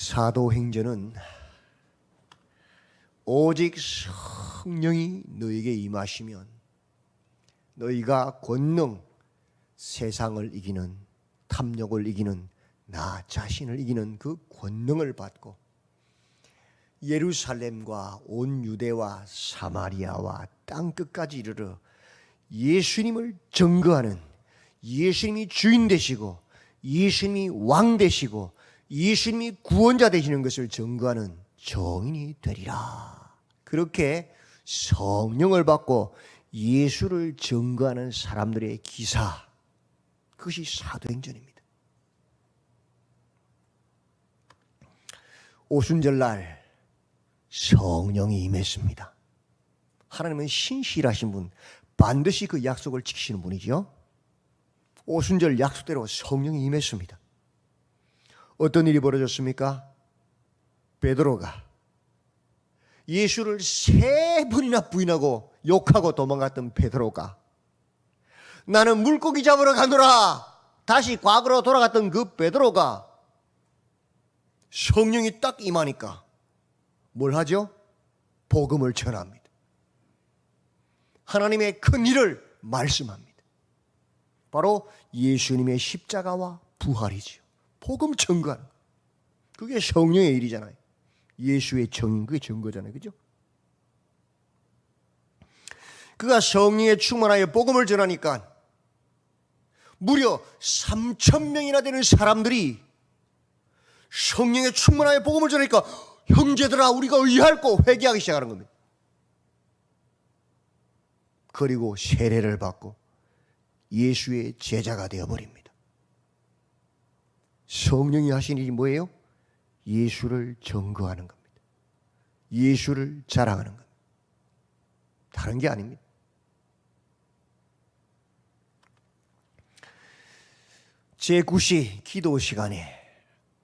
사도행전은 오직 성령이 너에게 임하시면 너희가 권능, 세상을 이기는, 탐욕을 이기는, 나 자신을 이기는 그 권능을 받고 예루살렘과 온 유대와 사마리아와 땅끝까지 이르러 예수님을 증거하는, 예수님이 주인 되시고 예수님이 왕 되시고 예수님이 구원자 되시는 것을 증거하는 정인이 되리라. 그렇게 성령을 받고 예수를 증거하는 사람들의 기사, 그것이 사도행전입니다. 오순절날 성령이 임했습니다. 하나님은 신실하신 분, 반드시 그 약속을 지키시는 분이죠. 오순절 약속대로 성령이 임했습니다. 어떤 일이 벌어졌습니까? 베드로가 예수를 3번이나 부인하고 욕하고 도망갔던 베드로가 나는 물고기 잡으러 가노라 다시 과거로 돌아갔던 그 베드로가 성령이 딱 임하니까 뭘 하죠? 복음을 전합니다. 하나님의 큰 일을 말씀합니다. 바로 예수님의 십자가와 부활이죠. 복음 증거하는 거. 그게 성령의 일이잖아요. 예수의 정인, 그게 증거잖아요. 그죠? 그가 성령에 충만하여 복음을 전하니까 무려 3,000명이나 되는 사람들이 성령에 충만하여 복음을 전하니까 형제들아 우리가 의할고 회개하기 시작하는 겁니다. 그리고 세례를 받고 예수의 제자가 되어버립니다. 성령이 하신 일이 뭐예요? 예수를 증거하는 겁니다. 예수를 자랑하는 겁니다. 다른 게 아닙니다. 제9시 기도 시간에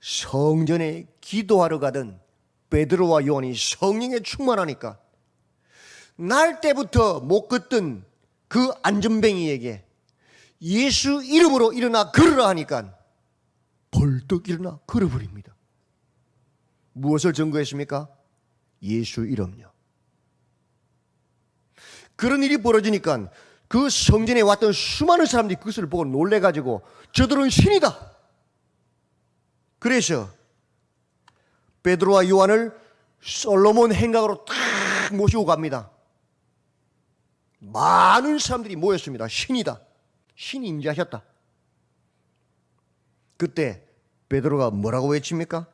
성전에 기도하러 가던 베드로와 요한이 성령에 충만하니까 날 때부터 못 걷던 그 안전뱅이에게 예수 이름으로 일어나 걸으라 하니까 벌떡 일어나 걸어버립니다. 무엇을 증거했습니까? 예수 이름요. 그런 일이 벌어지니까 그 성전에 왔던 수많은 사람들이 그것을 보고 놀래가지고 저들은 신이다. 그래서 베드로와 요한을 솔로몬 행각으로 딱 모시고 갑니다. 많은 사람들이 모였습니다. 신이다. 신이 임재하셨다. 그때 베드로가 뭐라고 외칩니까?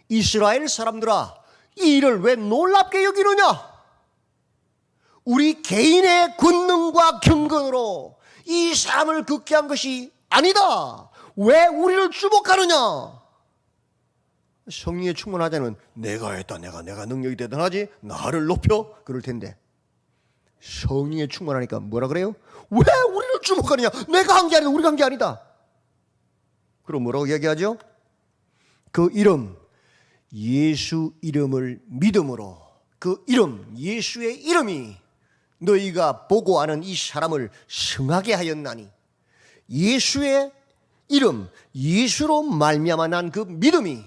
이스라엘 사람들아, 이 일을 왜 놀랍게 여기느냐? 우리 개인의 권능과 경건으로 이 사람을 극게 한 것이 아니다. 왜 우리를 주목하느냐? 성령에 충만하자는 내가 했다. 내가 능력이 대단하지. 나를 높여. 그럴 텐데 성령에 충만하니까 뭐라 그래요? 왜 우리를 주목하느냐? 내가 한 게 아니다. 우리가 한 게 아니다. 그럼 뭐라고 이야기하죠? 그 이름, 예수 이름을 믿음으로 그 이름, 예수의 이름이 너희가 보고 아는 이 사람을 승하게 하였나니 예수의 이름, 예수로 말미암아 난 그 믿음이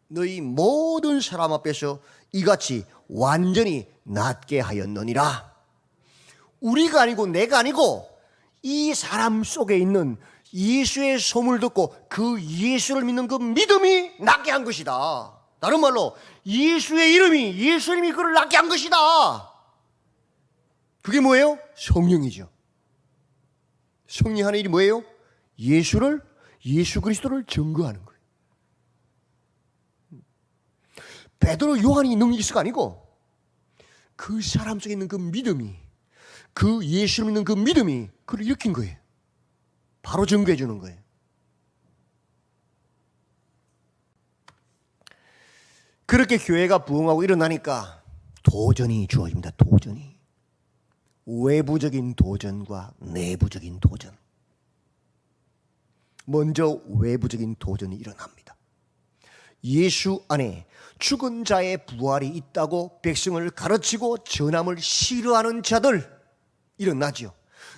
너희 모든 사람 앞에서 이같이 완전히 낫게 하였느니라. 우리가 아니고 내가 아니고 이 사람 속에 있는 예수의 소문을 듣고 그 예수를 믿는 그 믿음이 낫게 한 것이다. 다른 말로 예수의 이름이, 예수님이 그를 낫게 한 것이다. 그게 뭐예요? 성령이죠. 성령 하는 일이 뭐예요? 예수 그리스도를 증거하는 거예요. 베드로, 요한이 능력이 있어가 아니고 그 사람 속에 있는 그 믿음이, 그 예수를 믿는 그 믿음이 그를 일으킨 거예요. 바로 증거해 주는 거예요. 그렇게 교회가 부흥하고 일어나니까 도전이 주어집니다. 도전이. 외부적인 도전과 내부적인 도전. 먼저 외부적인 도전이 일어납니다. 예수 안에 죽은 자의 부활이 있다고 백성을 가르치고 전함을 싫어하는 자들 일어나죠.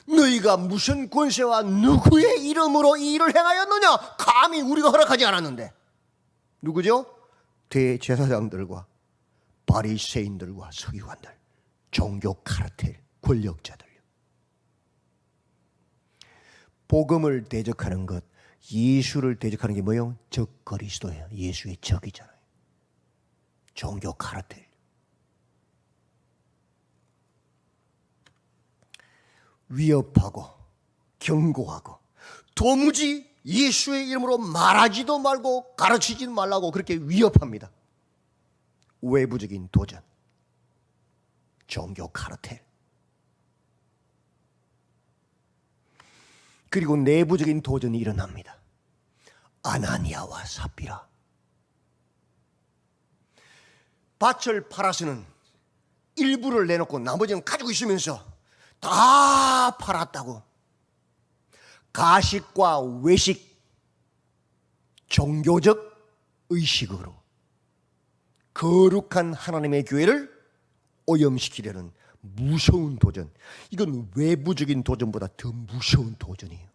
너희가 무슨 권세와 누구의 이름으로 이 일을 행하였느냐? 감히 우리가 허락하지 않았는데 누구죠? 대제사장들과 바리새인들과 서기관들, 종교 카르텔, 권력자들. 복음을 대적하는 것, 예수를 대적하는 게 뭐예요? 적 그리스도예요. 예수의 적이잖아요. 종교 카르텔. 위협하고 경고하고 도무지 예수의 이름으로 말하지도 말고 가르치지도 말라고 그렇게 위협합니다. 외부적인 도전, 종교 카르텔. 그리고 내부적인 도전이 일어납니다. 아나니아와 삽비라. 밭을 팔아서는 일부를 내놓고 나머지는 가지고 있으면서 다 팔았다고 가식과 외식, 종교적 의식으로 거룩한 하나님의 교회를 오염시키려는 무서운 도전. 이건 외부적인 도전보다 더 무서운 도전이에요.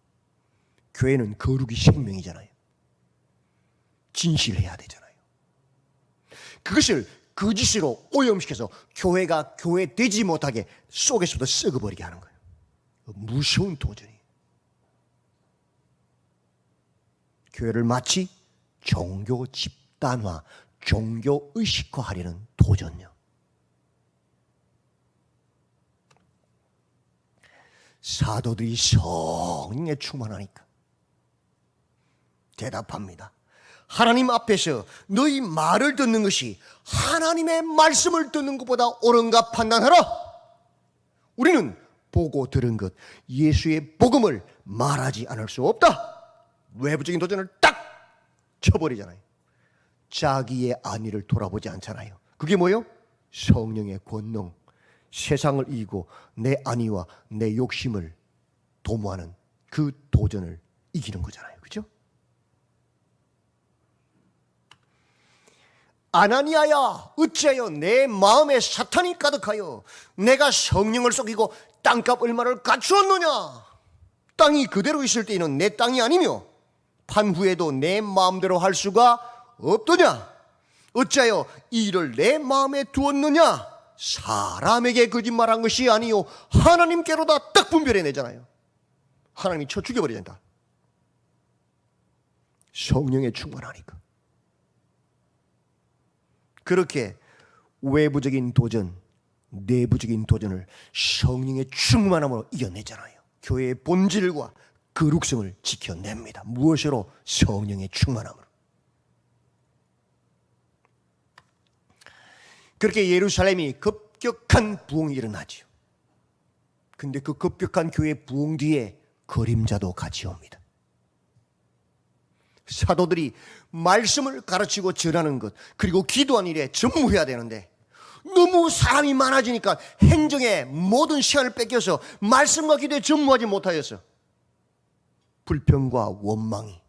교회는 거룩이 생명이잖아요. 진실해야 되잖아요. 그것을 거짓으로 오염시켜서 교회가 교회 되지 못하게 속에서부터 썩어버리게 하는 거예요. 무서운 도전이에요. 교회를 마치 종교 집단화, 종교 의식화하려는 도전이요. 사도들이 성령에 충만하니까 대답합니다. 하나님 앞에서 너희 말을 듣는 것이 하나님의 말씀을 듣는 것보다 옳은가 판단하라. 우리는 보고 들은 것, 예수의 복음을 말하지 않을 수 없다. 외부적인 도전을 딱 쳐버리잖아요. 자기의 안위를 돌아보지 않잖아요. 그게 뭐예요? 성령의 권능. 세상을 이기고 내 안위와 내 욕심을 도모하는 그 도전을 이기는 거잖아요. 그죠? 아나니아야, 어찌하여 내 마음에 사탄이 가득하여 내가 성령을 속이고 땅값 얼마를 갖추었느냐? 땅이 그대로 있을 때에는 내 땅이 아니며 판 후에도 내 마음대로 할 수가 없더냐? 어찌하여 이 일을 내 마음에 두었느냐? 사람에게 거짓말한 것이 아니요 하나님께로다 딱 분별해내잖아요. 하나님이 쳐 죽여버리잖아. 성령에 충만하니까. 그렇게 외부적인 도전, 내부적인 도전을 성령의 충만함으로 이겨내잖아요. 교회의 본질과 거룩성을 지켜냅니다. 무엇으로? 성령의 충만함으로. 그렇게 예루살렘이 급격한 부흥이 일어나지요. 근데 그 급격한 교회의 부흥 뒤에 그림자도 같이 옵니다. 사도들이 말씀을 가르치고 전하는 것, 그리고 기도한 일에 전무해야 되는데 너무 사람이 많아지니까 행정에 모든 시간을 뺏겨서 말씀과 기도에 전무하지 못하였어. 불평과 원망이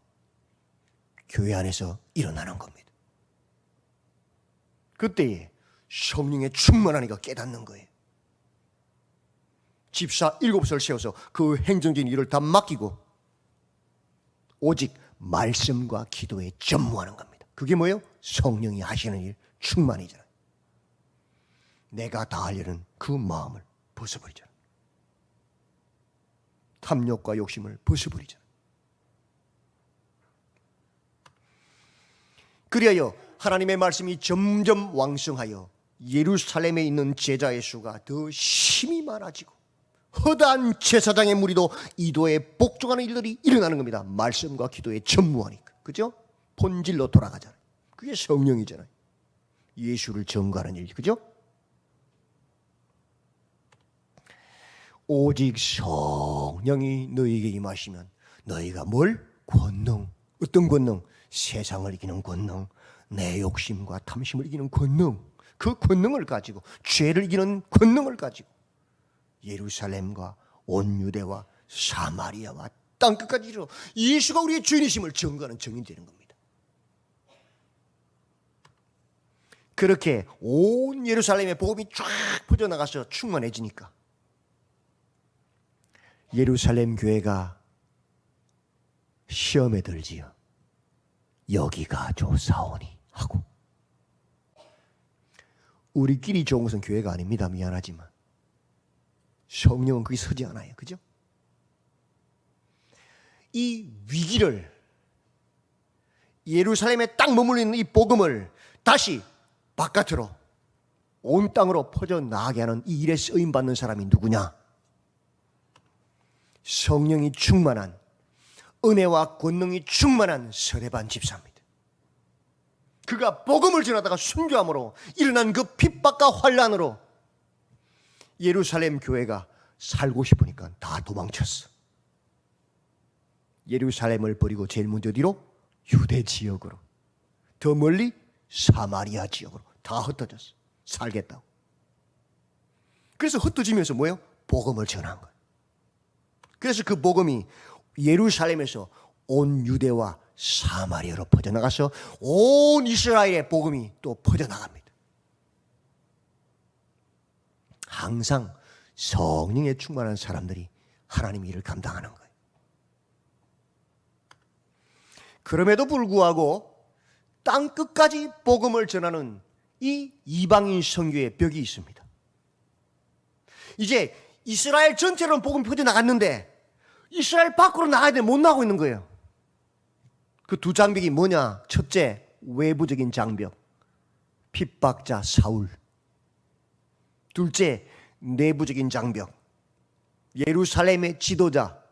교회 안에서 일어나는 겁니다. 그때에 성령에 충만하니까 깨닫는 거예요. 집사 7을 세워서 그 행정적인 일을 다 맡기고 오직 말씀과 기도에 전무하는 겁니다. 그게 뭐예요? 성령이 하시는 일, 충만이잖아요. 내가 다 하려는 그 마음을 벗어버리잖아요. 탐욕과 욕심을 벗어버리잖아요. 그리하여 하나님의 말씀이 점점 왕성하여 예루살렘에 있는 제자의 수가 더 심히 많아지고 허다한 제사장의 무리도 이도에 복종하는 일들이 일어나는 겁니다. 말씀과 기도에 전무하니까. 그죠? 본질로 돌아가잖아요. 그게 성령이잖아요. 예수를 전가하는 일. 그죠? 오직 성령이 너희에게 임하시면 너희가 뭘? 권능. 어떤 권능? 세상을 이기는 권능. 내 욕심과 탐심을 이기는 권능. 그 권능을 가지고, 죄를 이기는 권능을 가지고 예루살렘과 온 유대와 사마리아와 땅끝까지 이르러 예수가 우리의 주인이심을 증거하는 증인이 되는 겁니다. 그렇게 온 예루살렘의 복음이 쫙 퍼져나가서 충만해지니까 예루살렘 교회가 시험에 들지요. 여기가 좋사오니 하고. 우리끼리 좋은 것은 교회가 아닙니다. 미안하지만 성령은 거기 서지 않아요. 그죠? 이 위기를, 예루살렘에 딱 머물러 있는 이 복음을 다시 바깥으로 온 땅으로 퍼져나가게 하는 이 일에 쓰임받는 사람이 누구냐? 성령이 충만한, 은혜와 권능이 충만한 서대반 집사입니다. 그가 복음을 전하다가 순교함으로 일어난 그 핍박과 환난으로 예루살렘 교회가 살고 싶으니까 다 도망쳤어. 예루살렘을 버리고 제일 먼저 어디로? 유대 지역으로. 더 멀리 사마리아 지역으로 다 흩어졌어. 살겠다고. 그래서 흩어지면서 뭐예요? 복음을 전한 거예요. 그래서 그 복음이 예루살렘에서 온 유대와 사마리아로 퍼져나가서 온 이스라엘의 복음이 또 퍼져나갑니다. 항상 성령에 충만한 사람들이 하나님의 일을 감당하는 거예요. 그럼에도 불구하고 땅 끝까지 복음을 전하는 이 이방인 선교의 벽이 있습니다. 이제 이스라엘 전체로는 복음이 퍼져나갔는데 이스라엘 밖으로 나가야 돼. 못 나가고 있는 거예요. 그 두 장벽이 뭐냐? 첫째, 외부적인 장벽, 핍박자 사울. 둘째, 내부적인 장벽, 예루살렘의 지도자,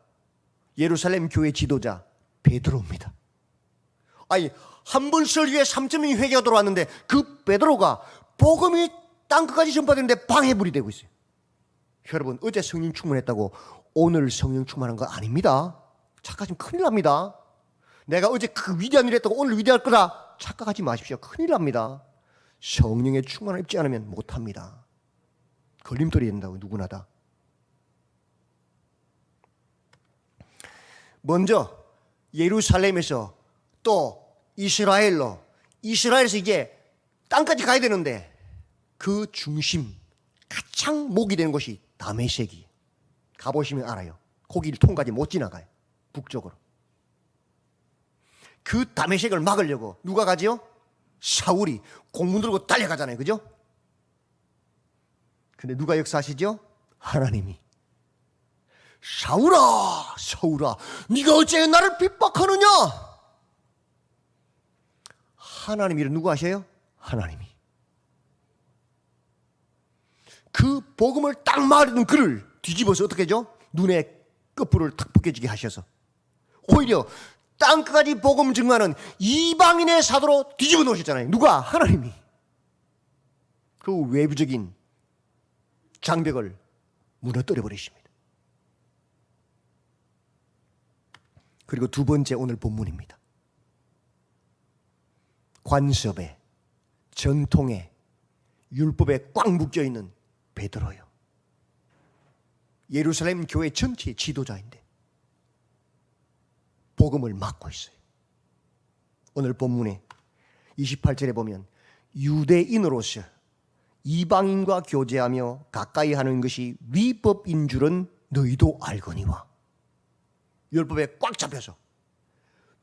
예루살렘 교회 지도자 베드로입니다. 아니, 한 번 설교에 3,000명이 회개가 들어왔는데 그 베드로가 복음이 땅끝까지 전파되는데 방해불이 되고 있어요. 여러분, 어제 성령 충만했다고 오늘 성령 충만한 거 아닙니다. 착각하시면 큰일 납니다. 내가 어제 그 위대한 일을 했다고 오늘 위대할 거다 착각하지 마십시오. 큰일 납니다. 성령의 충만을 입지 않으면 못합니다. 걸림돌이 된다고, 누구나 다. 먼저 예루살렘에서 또 이스라엘에서 이제 땅까지 가야 되는데 그 중심, 가장 목이 되는 곳이 다메섹이. 가보시면 알아요. 거기를 통과하지 못 지나가요. 북쪽으로. 그 다메섹을 막으려고 누가 가지요? 사울이 공문 들고 달려가잖아요. 그죠? 근데 누가 역사하시죠? 하나님이. 사울아 네가 어째 나를 핍박하느냐? 하나님이 누구 하셔요? 하나님이. 그 복음을 딱 말하던 그를 뒤집어서 어떻게 하죠? 눈에 끝불을 탁 벗겨지게 하셔서 오히려 땅끝까지 복음 증거하는 이방인의 사도로 뒤집어 놓으셨잖아요. 누가? 하나님이. 그 외부적인 장벽을 무너뜨려 버리십니다. 그리고 두 번째 오늘 본문입니다. 관습에, 전통에, 율법에 꽉 묶여있는 베드로요. 예루살렘 교회 전체의 지도자인데 복음을 막고 있어요. 오늘 본문에 28절에 보면 유대인으로서 이방인과 교제하며 가까이 하는 것이 위법인 줄은 너희도 알거니와. 율법에 꽉 잡혀서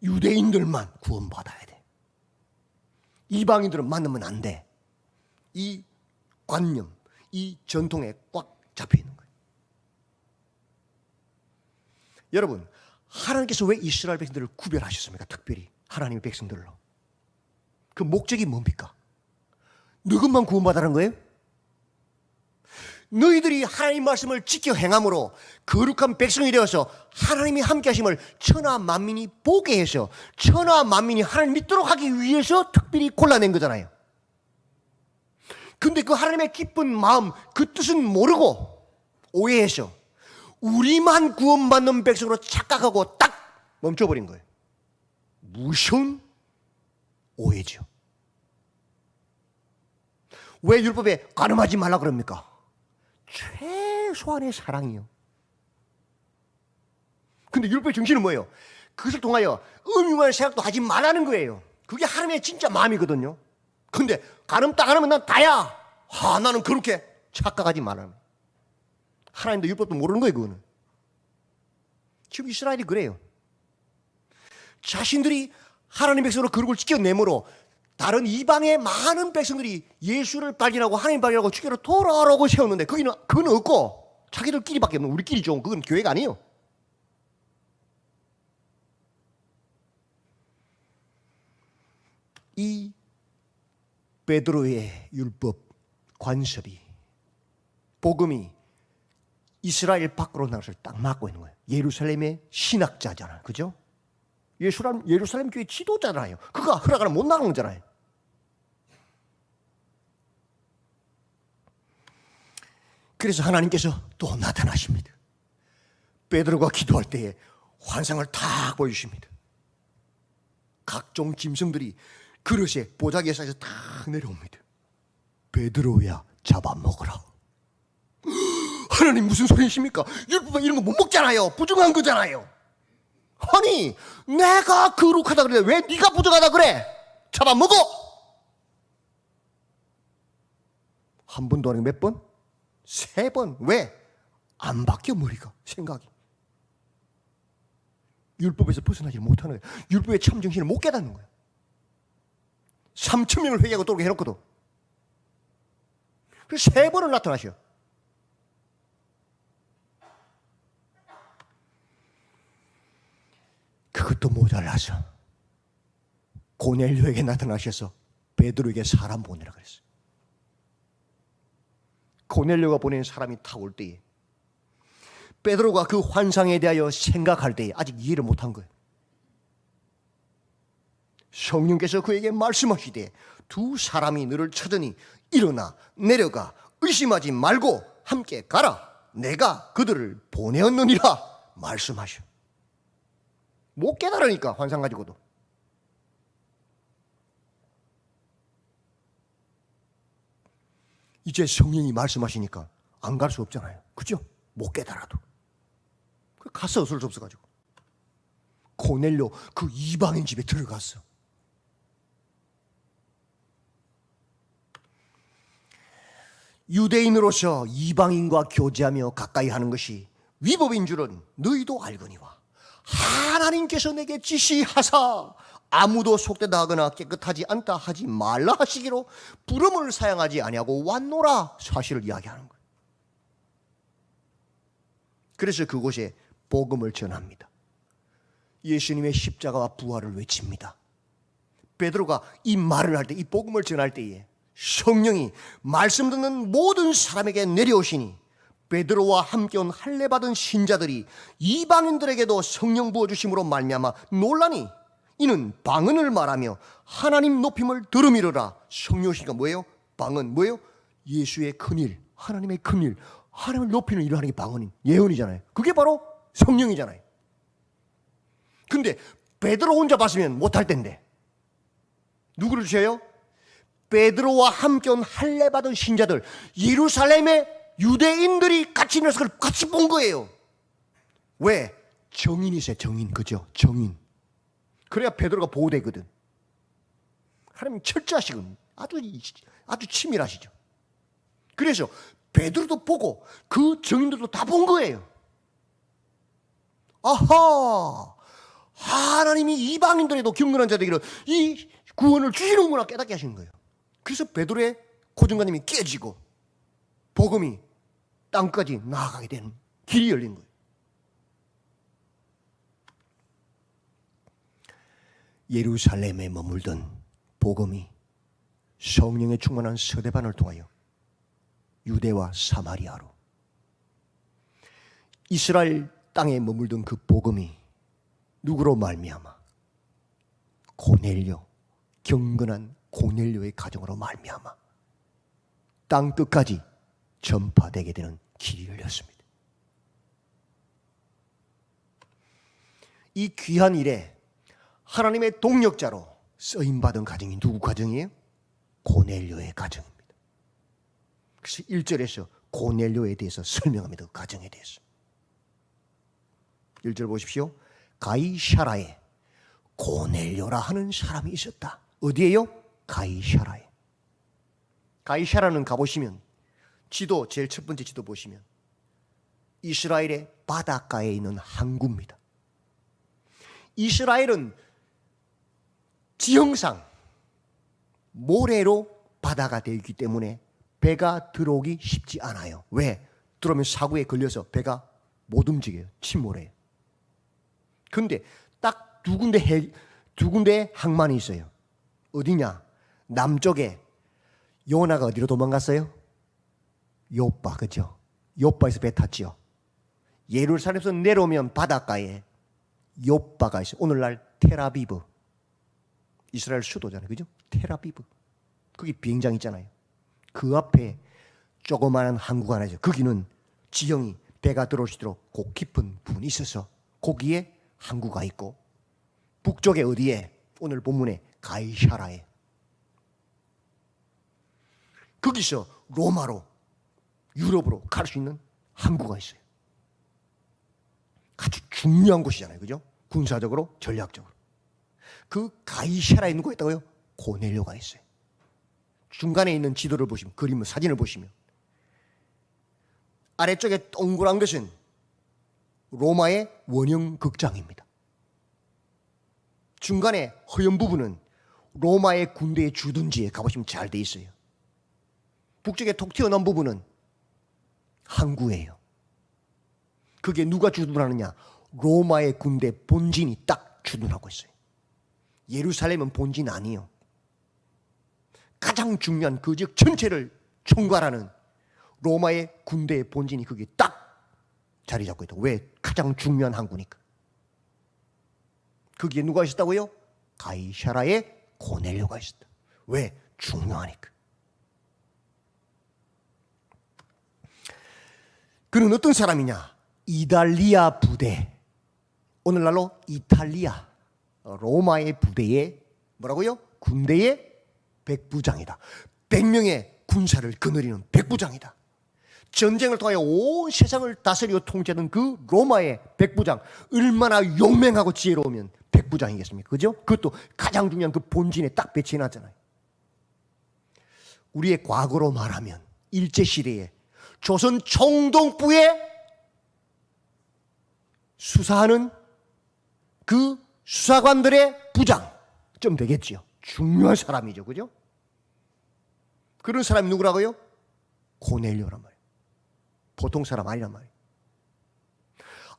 유대인들만 구원받아야 돼. 이방인들은 만나면 안 돼. 이 관념, 이 전통에 꽉 잡혀 있는 거예요. 여러분, 하나님께서 왜 이스라엘 백성들을 구별하셨습니까? 특별히 하나님의 백성들로. 그 목적이 뭡니까? 너희만 구원받으라는 거예요? 너희들이 하나님 말씀을 지켜 행함으로 거룩한 백성이 되어서 하나님이 함께 하심을 천하 만민이 보게 해서 천하 만민이 하나님 믿도록 하기 위해서 특별히 골라낸 거잖아요. 근데 그 하나님의 기쁜 마음, 그 뜻은 모르고 오해해서 우리만 구원받는 백성으로 착각하고 딱 멈춰버린 거예요. 무서운 오해죠. 왜 율법에 간음하지 말라 그럽니까? 최소한의 사랑이요. 근데 율법의 정신은 뭐예요? 그것을 통하여 음흉한 생각도 하지 말라는 거예요. 그게 하나님의 진짜 마음이거든요. 근데 간음 딱 안 하면 난 다야. 나는 그렇게 착각하지 말라는 거예요. 하나님도 율법도 모르는 거예요. 그거는. 지금 이스라엘이 그래요. 자신들이 하나님 백성으로 거룩을 지켜내므로 다른 이방의 많은 백성들이 예수를 발견하고 하나님 발견하고 주께로 돌아오라고 세웠는데 그건 없고 자기들끼리밖에 없는 우리끼리 좋은 그건 교회가 아니에요. 이 베드로의 율법 관습이 복음이 이스라엘 밖으로 나가서 딱 막고 있는 거예요. 예루살렘의 신학자잖아요. 그죠? 예루살렘 교회 지도자잖아요. 그가 허락하면 못 나가는 거잖아요. 그래서 하나님께서 또 나타나십니다. 베드로가 기도할 때에 환상을 탁 보여주십니다. 각종 짐승들이 그릇에 보자기에 쌓여서 탁 내려옵니다. 베드로야 잡아먹어라. 하나님 무슨 소리이십니까? 이런 거 못 먹잖아요. 부정한 거잖아요. 아니 내가 거룩하다 그래 왜 네가 부정하다 그래? 잡아먹어. 한 번도 아니고 몇 번? 3번. 왜? 안 바뀌어 머리가 생각이. 율법에서 벗어나지 못하는 거예요. 율법의 참 정신을 못 깨닫는 거예요. 3,000명을 회개하고 돌게 해놓거든. 그래서 3번을 나타나셔. 그것도 모자라서 고넬료에게 나타나셔서 베드로에게 사람 보내라 그랬어요. 고넬료가 보낸 사람이 다 올 때에 베드로가 그 환상에 대하여 생각할 때에 아직 이해를 못한 거예요. 성령께서 그에게 말씀하시되 두 사람이 너를 찾으니 일어나 내려가 의심하지 말고 함께 가라. 내가 그들을 보내었느니라 말씀하셔. 못 깨달으니까 환상 가지고도. 이제 성령이 말씀하시니까 안 갈 수 없잖아요. 그죠? 못 깨달아도. 가서 어쩔 수 없어가지고 고넬료 그 이방인 집에 들어갔어. 유대인으로서 이방인과 교제하며 가까이 하는 것이 위법인 줄은 너희도 알거니와 하나님께서 내게 지시하사 아무도 속되다 하거나 깨끗하지 않다 하지 말라 하시기로 부름을 사용하지 아니하고 왔노라 사실을 이야기하는 거예요. 그래서 그곳에 복음을 전합니다. 예수님의 십자가와 부활을 외칩니다. 베드로가 이 말을 할 때, 이 복음을 전할 때에 성령이 말씀 듣는 모든 사람에게 내려오시니 베드로와 함께 온 할례 받은 신자들이 이방인들에게도 성령 부어주심으로 말미암아 놀라니 이는 방언을 말하며 하나님 높임을 들음이로라. 성령이시니까 뭐예요? 방언 뭐예요? 예수의 큰일, 하나님의 큰일, 하나님을 높이는 일을 하는 게 방언인 예언이잖아요. 그게 바로 성령이잖아요. 근데 베드로 혼자 봤으면 못할 텐데 누구를 주셔요? 베드로와 함께 온 할례 받은 신자들, 예루살렘의 유대인들이 같이 있는 것을 같이 본 거예요. 왜? 정인이세요. 정인. 그죠? 정인. 그래야 베드로가 보호되거든. 하나님 철저하시거든. 아주 치밀하시죠. 그래서 베드로도 보고 그 정인들도 다 본 거예요. 아하, 하나님이 이방인들에도 경건한 자들에게 이 구원을 주시는구나 깨닫게 하시는 거예요. 그래서 베드로의 고정관념이 깨지고 복음이 땅까지 나아가게 되는 길이 열린 거예요. 예루살렘에 머물던 복음이 성령에 충만한 서대반을 통하여 유대와 사마리아로, 이스라엘 땅에 머물던 그 복음이 누구로 말미암아? 고넬료, 경건한 고넬료의 가정으로 말미암아 땅 끝까지 전파되게 되는 길이 열렸습니다. 이 귀한 일에 하나님의 동력자로 쓰임받은 가정이 누구 가정이에요? 고넬료의 가정입니다. 그래서 1절에서 고넬료에 대해서 설명합니다. 그 가정에 대해서. 1절 보십시오. 가이샤라에 고넬료라 하는 사람이 있었다. 어디에요? 가이샤라에. 가이샤라는 가보시면 지도, 제일 첫 번째 지도 보시면 이스라엘의 바닷가에 있는 항구입니다. 이스라엘은 지형상 모래로 바다가 되어 있기 때문에 배가 들어오기 쉽지 않아요. 왜? 들어오면 사고에 걸려서 배가 못 움직여요. 침몰해요. 근데 딱 두 군데 항만이 있어요. 어디냐? 남쪽에 요나가 어디로 도망갔어요? 요빠, 그죠? 요빠에서 배 탔지요. 예루살렘에서 내려오면 바닷가에 요빠가 있어요. 오늘날 텔아비브, 이스라엘 수도잖아요, 그죠? 텔아비브. 거기 비행장 있잖아요. 그 앞에 조그마한 항구가 하나 있어요. 거기는 지형이 배가 들어올 수 있도록 그 깊은 부분이 있어서 거기에 항구가 있고, 북쪽에 어디에? 오늘 본문에 가이사라에. 거기서 로마로, 유럽으로 갈 수 있는 항구가 있어요. 아주 중요한 곳이잖아요, 그죠? 군사적으로, 전략적으로. 그 가이사라에 누가 있다고요? 고넬료가 있어요. 중간에 있는 지도를 보시면, 그림을, 사진을 보시면 아래쪽에 동그란 것은 로마의 원형 극장입니다. 중간에 허연 부분은 로마의 군대의 주둔지에 가보시면 잘 돼 있어요. 북쪽에 톡 튀어나온 부분은 항구예요. 그게 누가 주둔하느냐? 로마의 군대 본진이 딱 주둔하고 있어요. 예루살렘은 본진 아니에요. 가장 중요한 그 지역 전체를 총괄하는 로마의 군대의 본진이 거기에 딱 자리 잡고 있다. 왜? 가장 중요한 항구니까. 거기에 누가 있었다고요? 가이사라의 고넬료가 있었다. 왜? 중요하니까. 그는 어떤 사람이냐? 이탈리아 부대, 오늘날로 이탈리아, 로마의 부대의 뭐라고요? 군대의 백부장이다. 100명의 군사를 거느리는 백부장이다. 전쟁을 통하여 온 세상을 다스리고 통제하는 그 로마의 백부장, 얼마나 용맹하고 지혜로우면 백부장이겠습니까? 그죠? 그것도 가장 중요한 그 본진에 딱 배치해놨잖아요. 우리의 과거로 말하면 일제시대에 조선 총독부에 수사하는 그 수사관들의 부장 좀 되겠지요. 중요한 사람이죠, 그죠? 그런 사람이 누구라고요? 고넬료란 말이에요. 보통 사람 아니란 말이에요.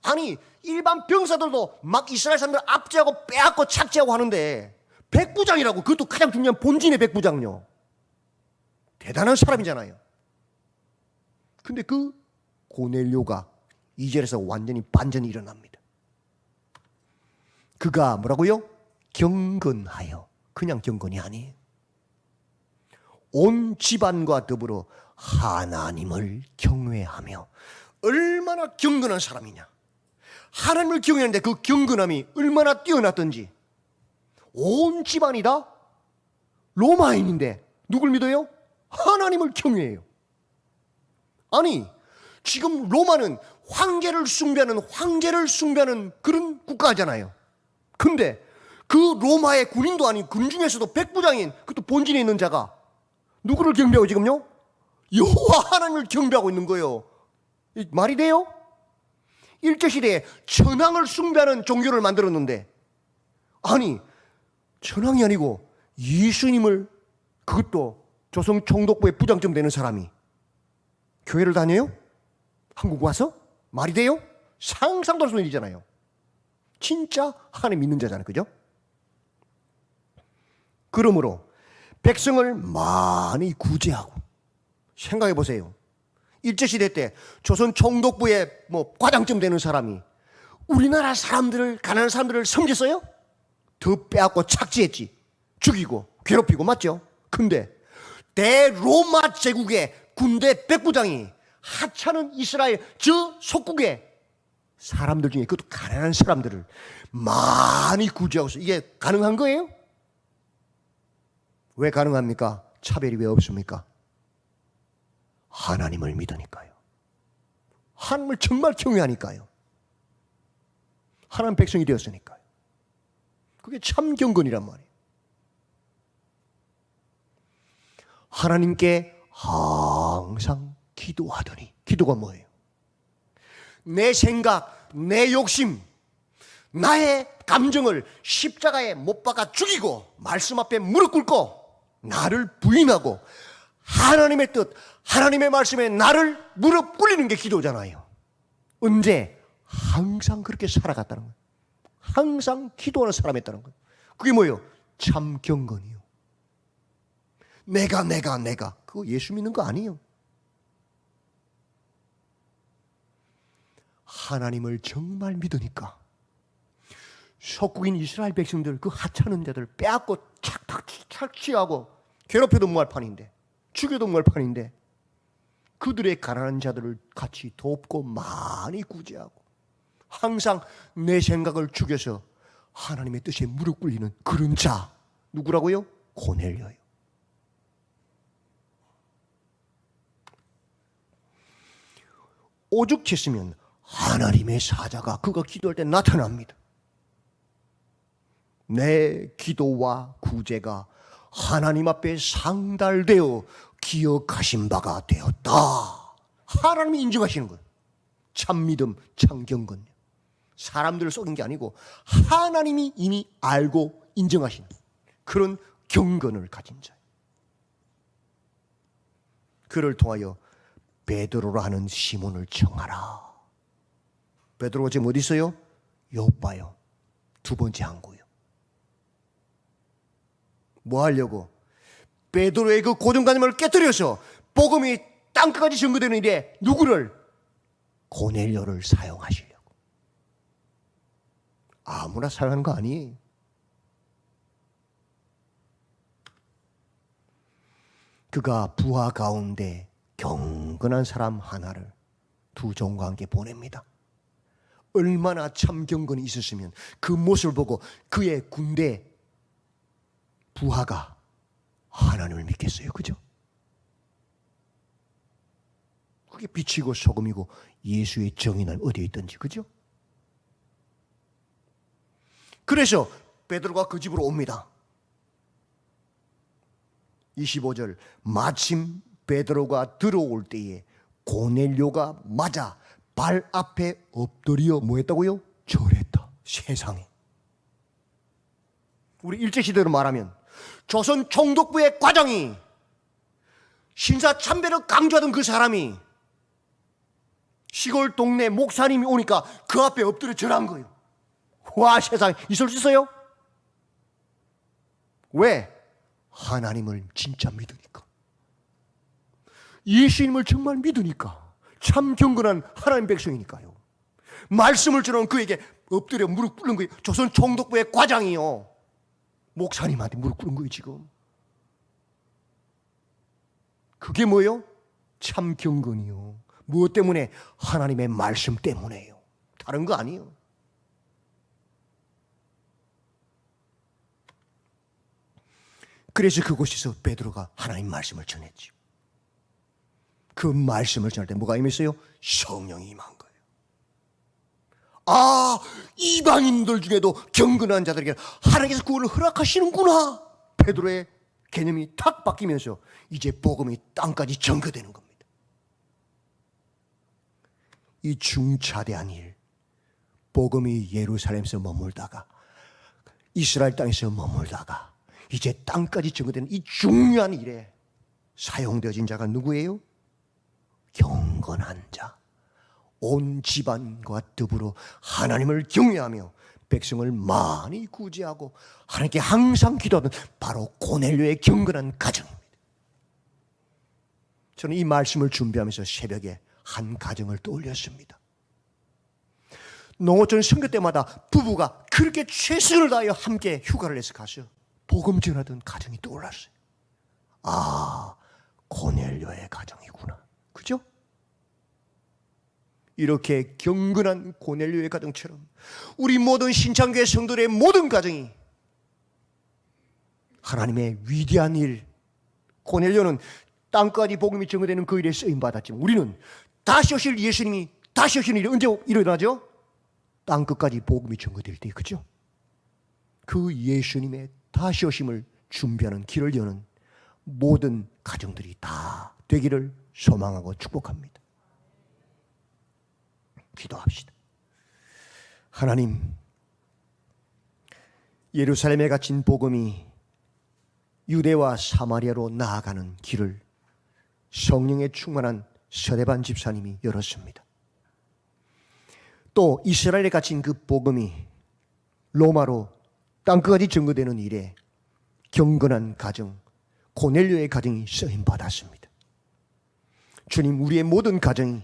아니, 일반 병사들도 막 이스라엘 사람들 압제하고 빼앗고 착제하고 하는데 백부장이라고, 그것도 가장 중요한 본진의 백부장요. 대단한 사람이잖아요. 근데 그 고넬료가 2절에서 완전히 반전이 일어납니다. 그가 뭐라고요? 경건하여, 그냥 경건이 아니에요. 온 집안과 더불어 하나님을 경외하며. 얼마나 경건한 사람이냐. 하나님을 경외하는데 그 경건함이 얼마나 뛰어났던지. 온 집안이 다 로마인인데 누굴 믿어요? 하나님을 경외해요. 아니, 지금 로마는 황제를 숭배하는 그런 국가잖아요. 근데 그 로마의 군인도 아닌 군 중에서도 백부장인, 그것도 본진에 있는 자가 누구를 경배하고 지금요? 여호와 하나님을 경배하고 있는 거예요. 말이 돼요? 일제시대에 천황을 숭배하는 종교를 만들었는데, 아니, 천황이 아니고 예수님을, 그것도 조선 총독부의 부장쯤 되는 사람이 교회를 다녀요? 한국 와서? 말이 돼요? 상상도 할 수 없는 일이잖아요. 진짜 하나님 믿는 자잖아요, 그죠? 그러므로 백성을 많이 구제하고. 생각해 보세요. 일제시대 때 조선 총독부의 과장쯤 되는 사람이 우리나라 사람들을, 가난한 사람들을 섬겼어요? 더 빼앗고 착지했지. 죽이고 괴롭히고, 맞죠? 근데 대로마 제국의 군대 백부장이 하찮은 이스라엘 저 속국의 사람들 중에, 그것도 가난한 사람들을 많이 구제하고 있어요. 이게 가능한 거예요? 왜 가능합니까? 차별이 왜 없습니까? 하나님을 믿으니까요. 하나님을 정말 경외하니까요. 하나님 백성이 되었으니까요. 그게 참 경건이란 말이에요. 하나님께 항상 기도하더니. 기도가 뭐예요? 내 생각, 내 욕심, 나의 감정을 십자가에 못 박아 죽이고 말씀 앞에 무릎 꿇고 나를 부인하고 하나님의 뜻, 하나님의 말씀에 나를 무릎 꿇리는 게 기도잖아요. 언제? 항상 그렇게 살아갔다는 거예요. 항상 기도하는 사람이었다는 거예요. 그게 뭐예요? 참 경건이요. 내가 그거 예수 믿는 거 아니에요. 하나님을 정말 믿으니까 속국인 이스라엘 백성들, 그 하찮은 자들 빼앗고 착취하고 괴롭혀도 무할 판인데, 죽여도 무할 판인데, 그들의 가난한 자들을 같이 돕고 많이 구제하고 항상 내 생각을 죽여서 하나님의 뜻에 무릎 꿇리는 그런 자, 누구라고요? 고넬료예요. 오죽했으면 하나님의 사자가 그가 기도할 때 나타납니다. 내 기도와 구제가 하나님 앞에 상달되어 기억하신 바가 되었다. 하나님이 인정하시는 거예요. 참 믿음, 참 경건. 사람들을 속인 게 아니고 하나님이 이미 알고 인정하시는 그런 경건을 가진 자예요. 그를 통하여 베드로라 하는 시몬을 청하라. 베드로가 지금 어디 있어요? 요빠요. 두 번째 항구요. 뭐 하려고? 베드로의 그 고정관념을 깨뜨려서 복음이 땅끝까지 전거되는 일에 누구를? 고넬료를 사용하시려고. 아무나 사용하는 거 아니에요. 그가 부하 가운데 경건한 사람 하나를 두 종과 함께 보냅니다. 얼마나 참 경건이 있었으면 그 모습을 보고 그의 군대 부하가 하나님을 믿겠어요. 그죠? 그게 빛이고 소금이고 예수의 정의는 어디에 있든지. 그죠? 그래서 베드로가 그 집으로 옵니다. 25절, 마침 베드로가 들어올 때에 고넬료가 맞아 발 앞에 엎드려 뭐 했다고요? 절했다. 세상에. 우리 일제시대로 말하면 조선 총독부의 과장이 신사 참배를 강조하던 그 사람이 시골 동네 목사님이 오니까 그 앞에 엎드려 절한 거예요. 와, 세상에. 있을 수 있어요? 왜? 하나님을 진짜 믿으니까. 예수님을 정말 믿으니까. 참 경건한 하나님 백성이니까요. 말씀을 전하는 그에게 엎드려 무릎 꿇는 거예요. 조선 총독부의 과장이요. 목사님한테 무릎 꿇은 거예요, 지금. 그게 뭐예요? 참 경건이요. 무엇 때문에? 하나님의 말씀 때문에요. 다른 거 아니에요. 그래서 그곳에서 베드로가 하나님 말씀을 전했죠. 그 말씀을 전할 때 뭐가 임했어요? 성령이 임한 거예요. 아, 이방인들 중에도 경건한 자들에게 하나님께서 구원을 허락하시는구나. 베드로의 개념이 탁 바뀌면서 이제 복음이 땅까지 전거되는 겁니다. 이 중차대한 일, 복음이 예루살렘에서 머물다가 이스라엘 땅에서 머물다가 이제 땅까지 전거되는 이 중요한 일에 사용되어진 자가 누구예요? 경건한 자, 온 집안과 더불어 하나님을 경외하며 백성을 많이 구제하고 하나님께 항상 기도하던 바로 고넬료의 경건한 가정입니다. 저는 이 말씀을 준비하면서 새벽에 한 가정을 떠올렸습니다. 농어촌 선교 때마다 부부가 그렇게 최선을 다하여 함께 휴가를 내서 가서 복음 전하던 가정이 떠올랐어요. 아, 고넬료의 가정이구나. 그죠? 이렇게 경건한 고넬료의 가정처럼 우리 모든 신창교회 성도들의 모든 가정이 하나님의 위대한 일, 고넬료는 땅까지 복음이 전거되는 그 일에 쓰임받았지만 우리는 다시 오실 예수님이 다시 오시는 일이 언제 일어나죠? 땅끝까지 복음이 전거될 때, 그죠? 그 예수님의 다시 오심을 준비하는 길을 여는 모든 가정들이 다 되기를 소망하고 축복합니다. 기도합시다. 하나님, 예루살렘에 갇힌 복음이 유대와 사마리아로 나아가는 길을 성령에 충만한 서대반 집사님이 열었습니다. 또 이스라엘에 갇힌 그 복음이 로마로 땅끝까지 전거되는 일에 경건한 가정, 고넬료의 가정이 쓰임받았습니다. 주님, 우리의 모든 가정이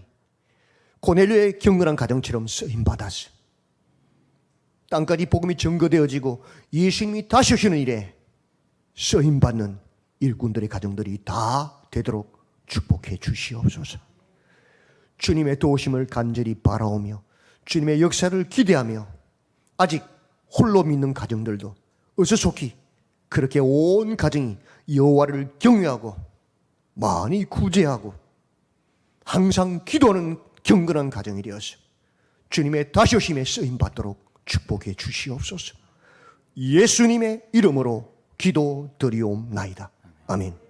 고넬료의 경건한 가정처럼 쓰임받았습니다. 땅까지 복음이 전거되어지고 예수님이 다시 오시는 일에 쓰임받는 일꾼들의 가정들이 다 되도록 축복해 주시옵소서. 주님의 도우심을 간절히 바라오며 주님의 역사를 기대하며 아직 홀로 믿는 가정들도 어서 속히 그렇게 온 가정이 여호와를 경외하고 많이 구제하고 항상 기도하는 경건한 가정이 되어서 주님의 다시 오심에 쓰임받도록 축복해 주시옵소서. 예수님의 이름으로 기도드리옵나이다. 아멘.